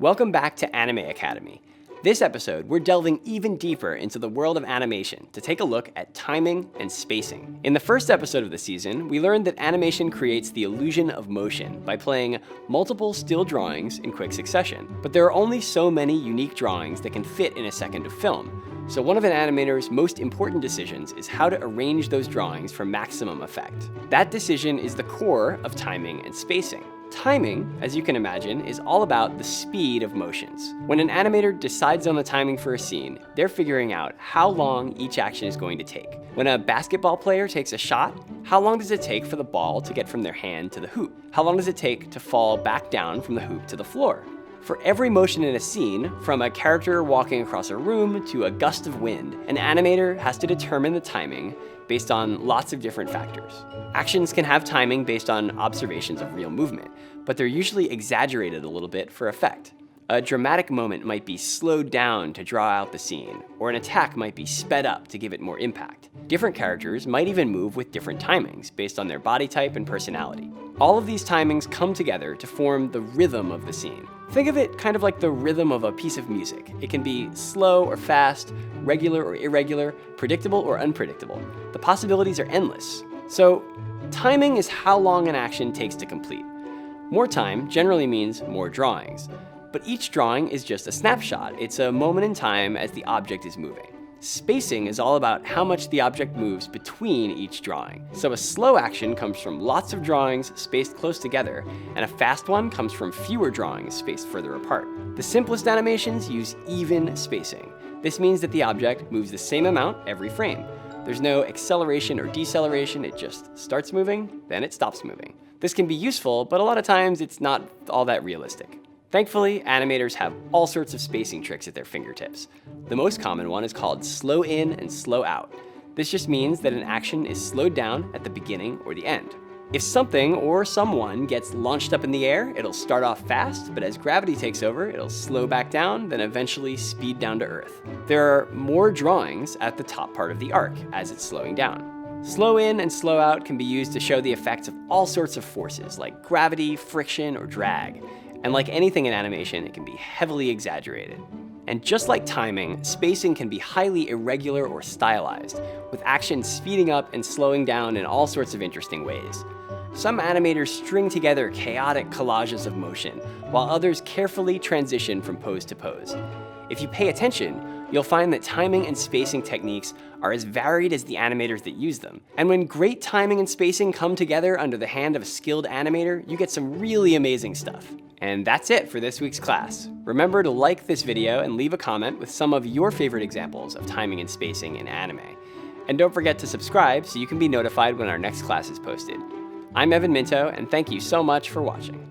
Welcome back to Anime Academy. This episode, we're delving even deeper into the world of animation to take a look at timing and spacing. In the first episode of the season, we learned that animation creates the illusion of motion by playing multiple still drawings in quick succession. But there are only so many unique drawings that can fit in a second of film. So one of an animator's most important decisions is how to arrange those drawings for maximum effect. That decision is the core of timing and spacing. Timing, as you can imagine, is all about the speed of motions. When an animator decides on the timing for a scene, they're figuring out how long each action is going to take. When a basketball player takes a shot, how long does it take for the ball to get from their hand to the hoop? How long does it take to fall back down from the hoop to the floor? For every motion in a scene, from a character walking across a room to a gust of wind, an animator has to determine the timing based on lots of different factors. Actions can have timing based on observations of real movement, but they're usually exaggerated a little bit for effect. A dramatic moment might be slowed down to draw out the scene, or an attack might be sped up to give it more impact. Different characters might even move with different timings based on their body type and personality. All of these timings come together to form the rhythm of the scene. Think of it kind of like the rhythm of a piece of music. It can be slow or fast, regular or irregular, predictable or unpredictable. The possibilities are endless. So, timing is how long an action takes to complete. More time generally means more drawings. But each drawing is just a snapshot. It's a moment in time as the object is moving. Spacing is all about how much the object moves between each drawing. So a slow action comes from lots of drawings spaced close together, and a fast one comes from fewer drawings spaced further apart. The simplest animations use even spacing. This means that the object moves the same amount every frame. There's no acceleration or deceleration, it just starts moving, then it stops moving. This can be useful, but a lot of times it's not all that realistic. Thankfully, animators have all sorts of spacing tricks at their fingertips. The most common one is called slow in and slow out. This just means that an action is slowed down at the beginning or the end. If something or someone gets launched up in the air, it'll start off fast, but as gravity takes over, it'll slow back down, then eventually speed down to Earth. There are more drawings at the top part of the arc as it's slowing down. Slow in and slow out can be used to show the effects of all sorts of forces like gravity, friction, or drag. And like anything in animation, it can be heavily exaggerated. And just like timing, spacing can be highly irregular or stylized, with action speeding up and slowing down in all sorts of interesting ways. Some animators string together chaotic collages of motion, while others carefully transition from pose to pose. If you pay attention, you'll find that timing and spacing techniques are as varied as the animators that use them. And when great timing and spacing come together under the hand of a skilled animator, you get some really amazing stuff. And that's it for this week's class. Remember to like this video and leave a comment with some of your favorite examples of timing and spacing in anime. And don't forget to subscribe so you can be notified when our next class is posted. I'm Evan Minto, and thank you so much for watching.